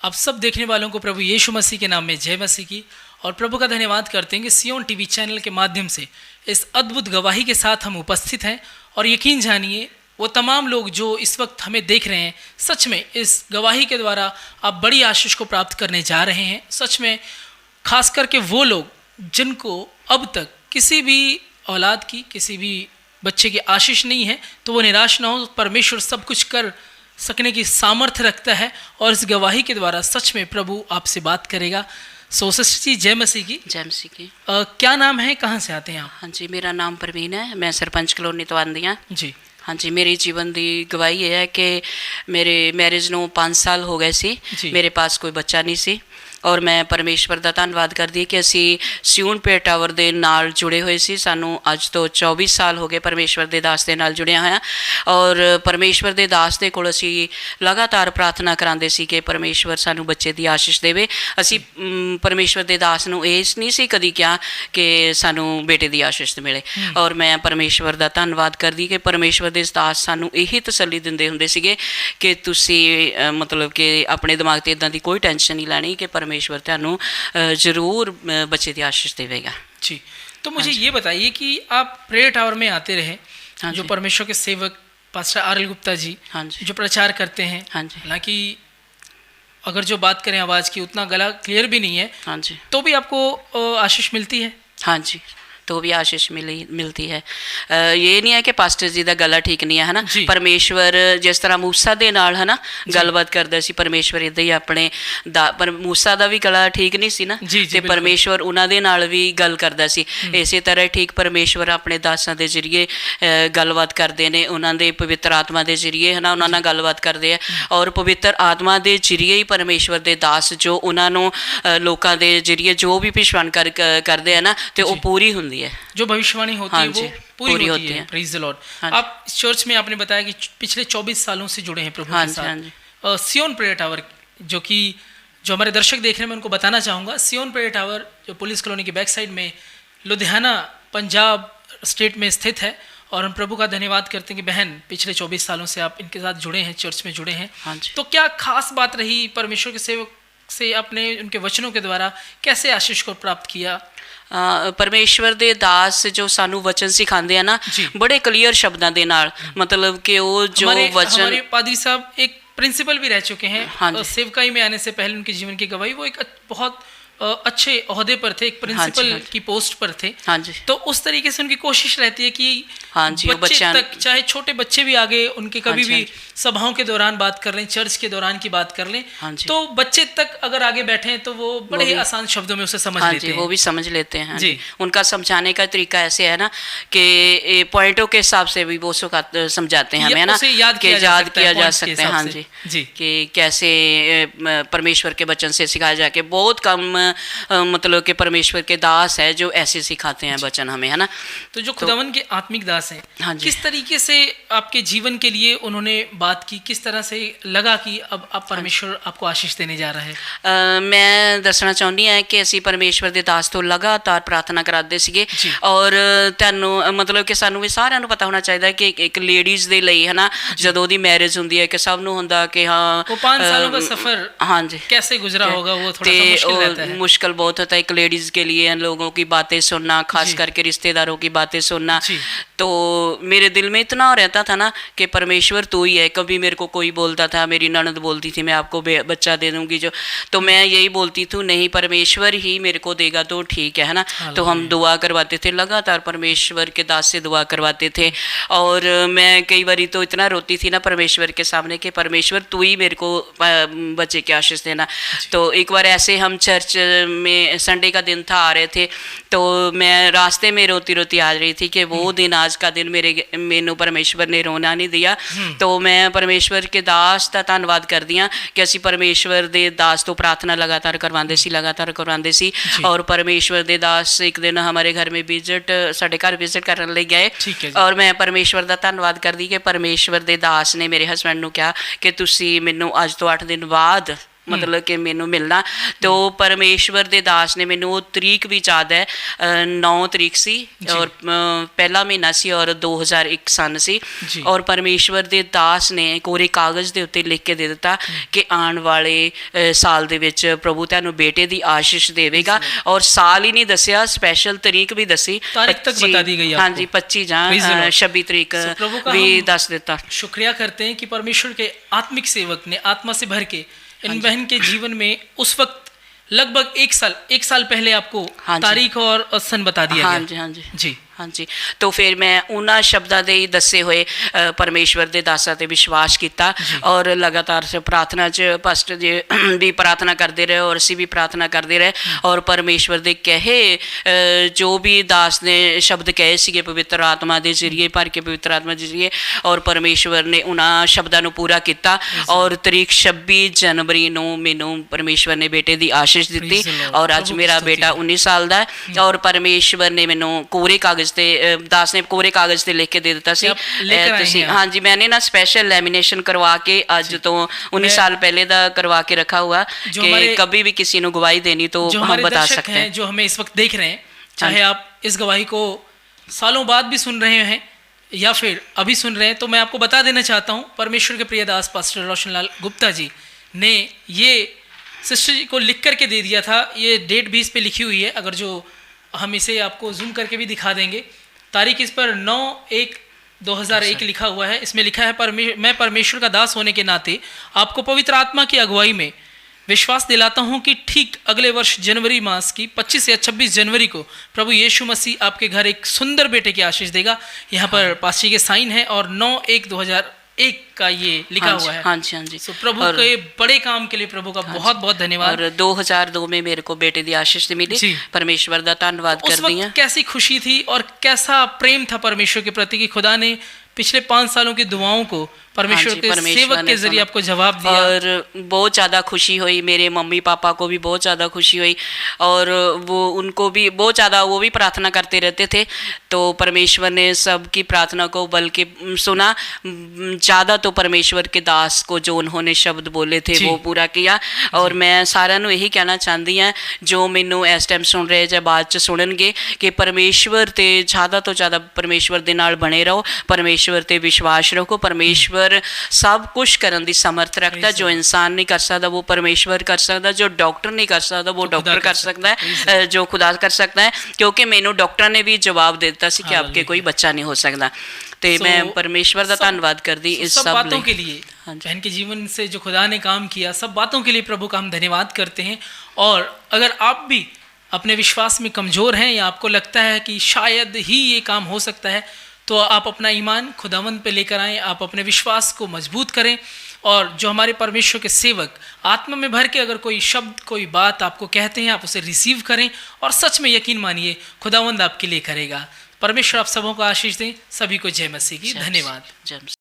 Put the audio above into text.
आप सब देखने वालों को प्रभु यीशु मसीह के नाम में जय मसीह की। और प्रभु का धन्यवाद करते हैं कि सियोन टीवी चैनल के माध्यम से इस अद्भुत गवाही के साथ हम उपस्थित हैं। और यकीन जानिए वो तमाम लोग जो इस वक्त हमें देख रहे हैं, सच में इस गवाही के द्वारा आप बड़ी आशीष को प्राप्त करने जा रहे हैं। सच में खास करके वो लोग जिनको अब तक किसी भी औलाद की, किसी भी बच्चे की आशीष नहीं है, तो वो निराश ना हो। परमेश्वर सब कुछ कर सकने की सामर्थ्य रखता है और इस गवाही के द्वारा सच में प्रभु आपसे बात करेगा। सो सिस्टर जी, जय मसीह की। जय मसीह की। क्या नाम है, कहाँ से आते हैं आप? हाँ जी, मेरा नाम प्रवीण है, मैं सरपंच कलोनी तवांदियाँ जी। हाँ जी, मेरी जीवन की गवाही ये है कि मेरे मैरिज ਨੂੰ 5 ਸਾਲ ਹੋ ਗਏ ਸੀ। ਮੇਰੇ ਪਾਸ ਕੋਈ ਬੱਚਾ ਨਹੀਂ ਸੀ ਔਰ ਮੈਂ ਪਰਮੇਸ਼ਵਰ ਦਾ ਧੰਨਵਾਦ ਕਰਦੀ ਕਿ ਅਸੀਂ ਸਿਊਨ ਪੇ ਟਾਵਰ ਦੇ ਨਾਲ ਜੁੜੇ ਹੋਏ ਸੀ। ਸਾਨੂੰ ਅੱਜ ਤੋਂ 24 ਸਾਲ ਹੋ ਗਏ ਪਰਮੇਸ਼ਵਰ ਦੇ ਦਾਸ ਦੇ ਨਾਲ ਜੁੜਿਆ ਹੋਇਆ ਔਰ ਪਰਮੇਸ਼ਵਰ ਦੇ ਦਾਸ ਦੇ ਕੋਲ ਅਸੀਂ ਲਗਾਤਾਰ ਪ੍ਰਾਰਥਨਾ ਕਰਾਉਂਦੇ ਸੀ ਕਿ ਪਰਮੇਸ਼ਵਰ ਸਾਨੂੰ ਬੱਚੇ ਦੀ ਆਸ਼ੀਸ਼ ਦੇਵੇ। ਅਸੀਂ ਪਰਮੇਸ਼ਵਰ ਦੇ ਦਾਸ ਨੂੰ ਇਹ ਨਹੀਂ ਸੀ ਕਦੀ ਕਿਹਾ ਕਿ ਸਾਨੂੰ ਬੇਟੇ ਦੀ ਆਸ਼ੀਸ਼ ਮਿਲੇ। ਔਰ ਮੈਂ ਪਰਮੇਸ਼ਵਰ ਦਾ ਧੰਨਵਾਦ ਕਰਦੀ ਕਿ ਪਰਮੇਸ਼ਵਰ ਦੇ ਦਾਸ ਸਾਨੂੰ ਇਹੀ ਤਸੱਲੀ ਦਿੰਦੇ ਹੁੰਦੇ ਸੀਗੇ ਕਿ ਤੁਸੀਂ मतलब कि अपने दिमाग से इदां दी कोई टेंशन नहीं लैनी कि परमेश्वर तुहानू जरूर बच्चे की आशीष देगा। जी, तो मुझे ये बताइए कि आप प्रेयर टावर में आते रहे, जो परमेश्वर के सेवक pastor R L Gupta ji जो प्रचार करते हैं, हालांकि अगर जो बात करें आवाज़ की उतना गला क्लियर भी नहीं है, हाँ जी, तो भी आपको आशीष मिलती है? हाँ जी, तो भी आशीष मिलती है। ये नहीं है कि पास्टर जी का गला ठीक नहीं है ना। परमेश्वर जिस तरह मूसा दे नाल है ना गलबात करदा सी, परमेश्वर इदां ही अपने पर मूसा का भी गला ठीक नहीं सी ना, ते परमेश्वर उन्हां दे नाल भी गल करदा सी। इसे तरह ठीक परमेश्वर अपने दासां दे जरिए गलबात करते हैं, उन्हां दे पवित्र आत्मा के जरिए है ना उन्हां नाल गलबात करते हैं। और पवित्र आत्मा के जरिए ही परमेश्वर के दास जो उन्होंने लोगों के जरिए जो भी भविष्यवाणी करते हैं ना, तो वह पूरी होंदी है, जो भविष्यवाणी होती है वो पूरी होती है। Praise the Lord. आप इस चर्च में आपने बताया कि पिछले 24 सालों से जुड़े हैं प्रभु के साथ। सियोन प्रेयर टावर जो हमारे दर्शक देख रहे हैं, मैं उनको बताना चाहूँगा, सियोन प्रेयर टावर जो पुलिस कॉलोनी की बैक साइड में लुधियाना पंजाब स्टेट में स्थित है। और हम प्रभु का धन्यवाद करते हैं कि बहन पिछले 24 सालों से आप इनके साथ जुड़े हैं, चर्च में जुड़े हैं। तो क्या खास बात रही परमेश्वर के सेवक से आपने उनके वचनों के द्वारा कैसे आशीष को प्राप्त किया? परमेश्वर दे दास जो सानू वचन सिखाते हैं ना, बड़े क्लीयर शब्दों के नाल, मतलब कि वो जो वचन, हमारे पादरी साहब एक प्रिंसिपल भी रह चुके हैं सेवकाई में आने से पहले, उनके जीवन की गवाही, वो एक बहुत अच्छे ओहदे पर थे, एक प्रिंसिपल की पोस्ट पर थे। तो उस तरीके से उनकी कोशिश रहती है कि बच्चे तक, चाहे छोटे बच्चे भी आगे उनके कभी भी सभाओं के दौरान बात कर लें, चर्च के दौरान की बात कर लें, तो बच्चे तक अगर आगे बैठे हैं तो वो बड़े ही आसान शब्दों में उसे समझ लेते हैं। वो भी समझ लेते हैं जी। उनका समझाने का तरीका ऐसे है ना कि पॉइंटों के हिसाब से भी वो समझाते हैं हमें ना, याद किया जा सकता है। हाँ जी, कि कैसे परमेश्वर के वचन से सिखाया जाके, बहुत कम मतलब कि परमेश्वर के दास है जो ऐसे सिखाते हैं वचन हमें, है ना। तो जो खुदावन के आत्मिक दास हैं, किस तरीके से आपके जीवन के लिए उन्होंने बात की, किस तरह से लगा कि अब आप परमेश्वर आपको आशीष देने जा रहा है? मैं दसना चाहती हाँ कि असी परमेश्वर के दास तो लगातार प्रार्थना कराते सीगे और तुहानू मतलब कि सानू भी सारिਆਂ ਨੂੰ पता होना चाहिए कि एक लेडीज़ के लिए है ना, जदों दी मैरिज होंदी है कि सब नूं हुंदा कि हाँ वो 5 सालों का सफ़र हाँ जी कैसे गुजरा होगा, वो थोड़ा सा मुश्किल रहता है। मुश्किल बहुत होता है एक लेडीज़ के लिए, लोगों की बातें सुनना, खास करके रिश्तेदारों की बातें सुनना। तो मेरे दिल में इतना रहता था ना कि परमेश्वर तू ही है। कभी मेरे को कोई बोलता था, मेरी ननद बोलती थी मैं आपको बच्चा दे दूंगी जो, तो मैं यही बोलती थी नहीं, परमेश्वर ही मेरे को देगा तो ठीक है ना। तो हम दुआ करवाते थे, लगातार परमेश्वर के दास से दुआ करवाते थे। और मैं कई बारी तो इतना रोती थी ना परमेश्वर के सामने कि परमेश्वर तू ही मेरे को बच्चे की आशीष देना। तो एक बार ऐसे हम चर्च में संडे का दिन था, आ रहे थे, तो मैं रास्ते में रोती रोती आ रही थी कि वो दिन, आज का दिन मैनू परमेश्वर ने रोना नहीं दिया। तो मैं परमेश्वर के दास का धन्यवाद करदी हाँ कि असी परमेश्वर के दास तो प्रार्थना लगातार करवाते सी। और परमेश्वर के दास एक दिन हमारे घर में साडे घर विजिट करने लगे गए और मैं परमेश्वर का धन्यवाद करदी कि परमेश्वर के दास ने मेरे हसबैंड नूं कहा कि तुसी मैनू अज तो 8 दिन बाद मतलब कि मैनू मिलना। तो परमेश्वर दे दास ने मैनू वो तरीक भी याद है, 9 तरीक सी और पहला महीना सी और 2001 सन सी। और परमेश्वर दे दास ने कोरे कागज़ दे उत्ते लिख के दे दिता कि आने वाले साल दे विच प्रभु तुहानू बेटे दी आशीष देवेगा। और साल ही नहीं दसिया, स्पैशल तरीक भी दसी, तारीख तक बता दी गई। हाँ जी, 25 जां 26 तरीक भी दस देता। शुक्रिया करते हैं कि परमेश्वर के आत्मिक सेवक ने आत्मा से भर के इन बहन के जीवन में उस वक्त लगभग एक साल पहले आपको तारीख और सन बता दिया गया। हाँ जी, हाँ जी जी, हाँ जी। तो फिर मैं उन्होंने शब्दों के दसे हुए परमेश्वर के दासा ते विश्वास किया और लगातार प्रार्थना च पास्टर जी भी प्रार्थना करते रहे और असी भी प्रार्थना करते रहे। और परमेश्वर के कहे जो भी दास ने शब्द कहे सीगे पवित्र आत्मा के जरिए, भर के पवित्र आत्मा के जरिए, और परमेश्वर ने उन्होंने शब्दों को पूरा किया। और तरीक 26 जनवरी को मैनू परमेश्वर ने बेटे की आशीष दी और अज मेरा बेटा 19 साल का है। और परमेश्वर ने मैनू कोरे कागज़ दास ने कोरे कागज़ ते लिख के दे दिता सी। हाँ जी, मैंने ना स्पेशल लैमीनेशन करवा के आज तो 19 साल पहले दा करवा के रखा हुआ कि कभी भी किसी को गवाही देनी तो हम बता सकते हैं। जो हमें इस वक्त देख रहे हैं, चाहे आप इस गवाही को सालों बाद भी सुन रहे हैं या फिर अभी सुन रहे हैं, तो मैं आपको बता देना चाहता हूँ परमेश्वर के प्रिय दास पास्टर रोशनलाल गुप्ता जी ने ये सिस्टर जी को लिख करके दे दिया था। ये डेट भी इस पे लिखी हुई है, अगर जो हम इसे आपको जूम करके भी दिखा देंगे। तारीख इस पर 9/1/2001 लिखा हुआ है। इसमें लिखा है, मैं परमेश्वर का दास होने के नाते आपको पवित्र आत्मा की अगुवाई में विश्वास दिलाता हूं कि ठीक अगले वर्ष जनवरी मास की 25 या 26 जनवरी को प्रभु यीशु मसीह आपके घर एक सुंदर बेटे की आशीष देगा। यहाँ पर पास्टर के साइन है और 9/1/2001 का ये लिखा हुआ है। हाँ जी, हाँ जी। तो प्रभु के बड़े काम के लिए प्रभु का बहुत बहुत धन्यवाद। और 2002 में मेरे को बेटे की आशीष मिली, परमेश्वर का धन्यवाद करती हूं। कैसी खुशी थी और कैसा प्रेम था परमेश्वर के प्रति कि खुदा ने पिछले 5 सालों की दुआओं को परमेश्वर के सेवक के जरिए आपको जवाब दिया। और बहुत ज़्यादा खुशी हुई, मेरे मम्मी पापा को भी बहुत ज़्यादा खुशी हुई और वो उनको भी बहुत ज़्यादा, वो भी प्रार्थना करते रहते थे। तो परमेश्वर ने सबकी प्रार्थना को बल्कि सुना, ज़्यादा तो परमेश्वर के दास को जो उन्होंने शब्द बोले थे वो पूरा किया। और मैं साਰਿਆਂ ਨੂੰ यही कहना चाहती हाँ जो मैनू इस टाइम सुन रहे या बाद च सुननगे कि परमेश्वर ते ज़्यादा तो ज़्यादा परमेश्वर दे नाल बने रहो, परमेश्वर ते विश्वास रखो। परमेश्वर सब कुछ करने की समर्थ रखता है। जो इंसान नहीं कर सकता वो परमेश्वर कर सकता, जो डॉक्टर नहीं कर सकता वो डॉक्टर कर सकता है, जो खुदा कर सकता है। क्योंकि मैनू डॉक्टर ने भी जवाब दे दिता सी कि आपके कोई बच्चा नहीं हो सकता। तो मैं परमेश्वर का धन्यवाद करती इस सब बातों के लिए। बहन के जीवन से जो खुदा ने काम किया, सब बातों के लिए प्रभु का हम धन्यवाद करते हैं। और अगर आप भी अपने विश्वास में कमज़ोर हैं या आपको लगता है कि शायद ही ये काम हो सकता है, तो आप अपना ईमान खुदावंद पे लेकर आएँ, आप अपने विश्वास को मजबूत करें। और जो हमारे परमेश्वर के सेवक आत्मा में भर के अगर कोई शब्द, कोई बात आपको कहते हैं, आप उसे रिसीव करें और सच में यकीन मानिए खुदावंद आपके लिए करेगा। परमेश्वर आप सबों को आशीष दें। सभी को जय मसीह की। धन्यवाद।